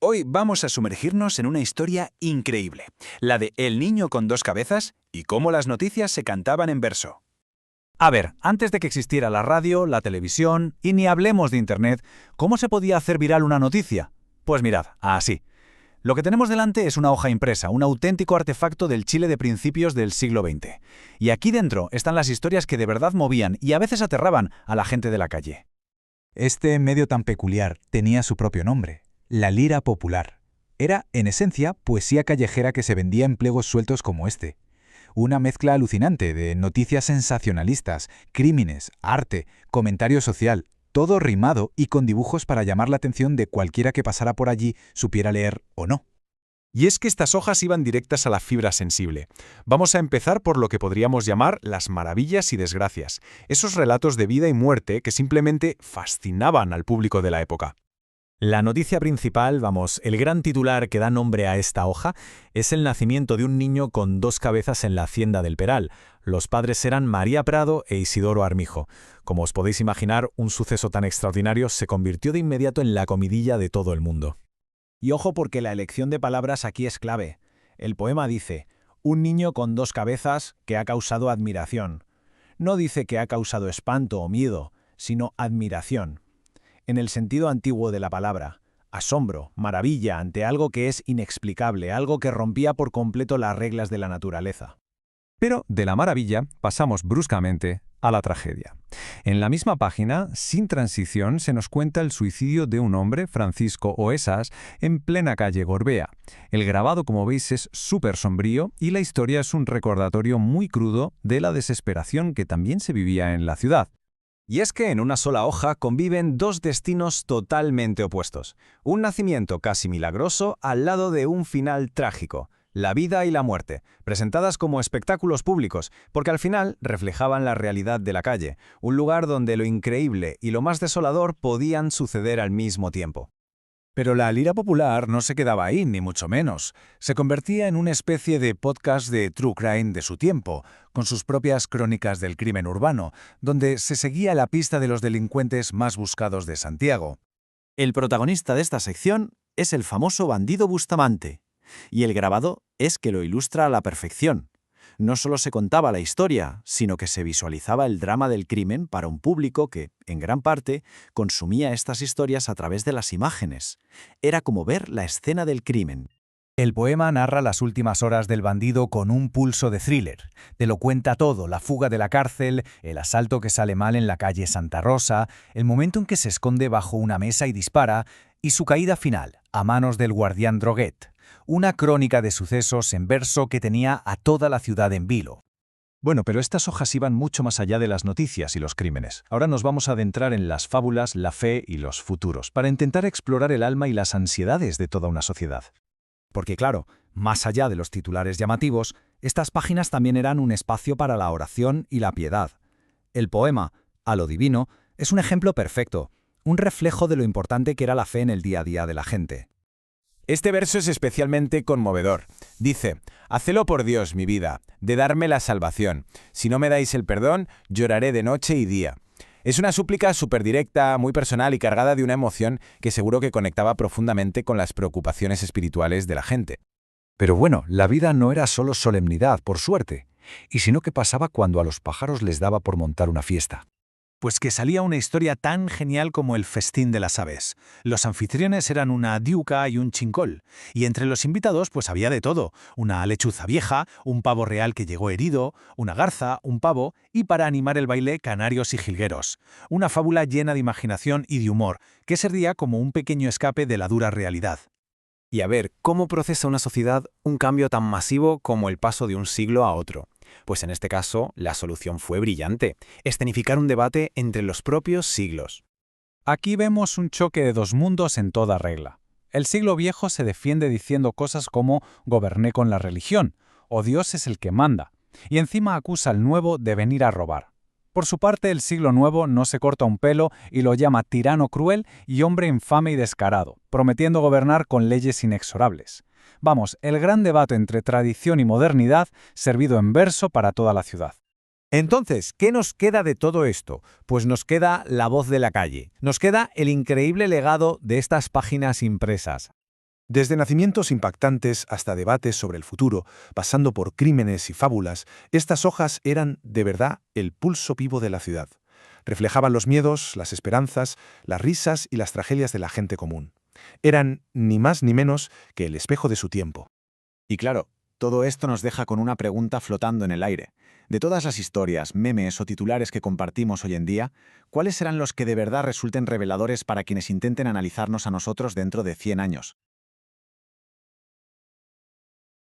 Hoy vamos a sumergirnos en una historia increíble, la de El niño con dos cabezas y cómo las noticias se cantaban en verso. A ver, antes de que existiera la radio, la televisión y ni hablemos de Internet, ¿cómo se podía hacer viral una noticia? Pues mirad, así. Lo que tenemos delante es una hoja impresa, un auténtico artefacto del Chile de principios del siglo XX. Y aquí dentro están las historias que de verdad movían y a veces aterraban a la gente de la calle. Este medio tan peculiar tenía su propio nombre, la lira popular. Era, en esencia, poesía callejera que se vendía en pliegos sueltos como este. Una mezcla alucinante de noticias sensacionalistas, crímenes, arte, comentario social, todo rimado y con dibujos para llamar la atención de cualquiera que pasara por allí, supiera leer o no. Y es que estas hojas iban directas a la fibra sensible. Vamos a empezar por lo que podríamos llamar las maravillas y desgracias, esos relatos de vida y muerte que simplemente fascinaban al público de la época. La noticia principal, el gran titular que da nombre a esta hoja, es el nacimiento de un niño con dos cabezas en la hacienda del Peral. Los padres eran María Prado e Isidoro Armijo. Como os podéis imaginar, un suceso tan extraordinario se convirtió de inmediato en la comidilla de todo el mundo. Y ojo porque la elección de palabras aquí es clave. El poema dice, un niño con dos cabezas que ha causado admiración. No dice que ha causado espanto o miedo, sino admiración. En el sentido antiguo de la palabra, asombro, maravilla ante algo que es inexplicable, algo que rompía por completo las reglas de la naturaleza. Pero de la maravilla pasamos bruscamente a la tragedia. En la misma página, sin transición, se nos cuenta el suicidio de un hombre, Francisco Oesas, en plena calle Gorbea. El grabado, como veis, es súper sombrío y la historia es un recordatorio muy crudo de la desesperación que también se vivía en la ciudad. Y es que en una sola hoja conviven dos destinos totalmente opuestos. Un nacimiento casi milagroso al lado de un final trágico. La vida y la muerte, presentadas como espectáculos públicos, porque al final reflejaban la realidad de la calle, un lugar donde lo increíble y lo más desolador podían suceder al mismo tiempo. Pero la lira popular no se quedaba ahí, ni mucho menos. Se convertía en una especie de podcast de true crime de su tiempo, con sus propias crónicas del crimen urbano, donde se seguía la pista de los delincuentes más buscados de Santiago. El protagonista de esta sección es el famoso bandido Bustamante. Y el grabado es que lo ilustra a la perfección. No solo se contaba la historia, sino que se visualizaba el drama del crimen para un público que, en gran parte, consumía estas historias a través de las imágenes. Era como ver la escena del crimen. El poema narra las últimas horas del bandido con un pulso de thriller. Te lo cuenta todo, la fuga de la cárcel, el asalto que sale mal en la calle Santa Rosa, el momento en que se esconde bajo una mesa y dispara, y su caída final, a manos del guardián Droguet. Una crónica de sucesos en verso que tenía a toda la ciudad en vilo. Bueno, pero estas hojas iban mucho más allá de las noticias y los crímenes. Ahora nos vamos a adentrar en las fábulas, la fe y los futuros, para intentar explorar el alma y las ansiedades de toda una sociedad. Porque claro, más allá de los titulares llamativos, estas páginas también eran un espacio para la oración y la piedad. El poema, A lo divino, es un ejemplo perfecto, un reflejo de lo importante que era la fe en el día a día de la gente. Este verso es especialmente conmovedor. Dice, «Hacelo por Dios, mi vida, de darme la salvación. Si no me dais el perdón, lloraré de noche y día». Es una súplica súper directa, muy personal y cargada de una emoción que seguro que conectaba profundamente con las preocupaciones espirituales de la gente. Pero bueno, la vida no era solo solemnidad, por suerte. ¿Y sino qué pasaba cuando a los pájaros les daba por montar una fiesta? Pues que salía una historia tan genial como el festín de las aves. Los anfitriones eran una diuca y un chincol, y entre los invitados pues había de todo, una lechuza vieja, un pavo real que llegó herido, una garza, un pavo, y para animar el baile canarios y jilgueros. Una fábula llena de imaginación y de humor, que servía como un pequeño escape de la dura realidad. Y a ver, ¿cómo procesa una sociedad un cambio tan masivo como el paso de un siglo a otro? Pues en este caso, la solución fue brillante, escenificar un debate entre los propios siglos. Aquí vemos un choque de dos mundos en toda regla. El siglo viejo se defiende diciendo cosas como «goberné con la religión» o «Dios es el que manda», y encima acusa al nuevo de venir a robar. Por su parte, el siglo nuevo no se corta un pelo y lo llama tirano cruel y hombre infame y descarado, prometiendo gobernar con leyes inexorables. Vamos, el gran debate entre tradición y modernidad servido en verso para toda la ciudad. Entonces, ¿qué nos queda de todo esto? Pues nos queda la voz de la calle. Nos queda el increíble legado de estas páginas impresas. Desde nacimientos impactantes hasta debates sobre el futuro, pasando por crímenes y fábulas, estas hojas eran, de verdad, el pulso vivo de la ciudad. Reflejaban los miedos, las esperanzas, las risas y las tragedias de la gente común. Eran, ni más ni menos, que el espejo de su tiempo. Y claro, todo esto nos deja con una pregunta flotando en el aire. De todas las historias, memes o titulares que compartimos hoy en día, ¿cuáles serán los que de verdad resulten reveladores para quienes intenten analizarnos a nosotros dentro de 100 años?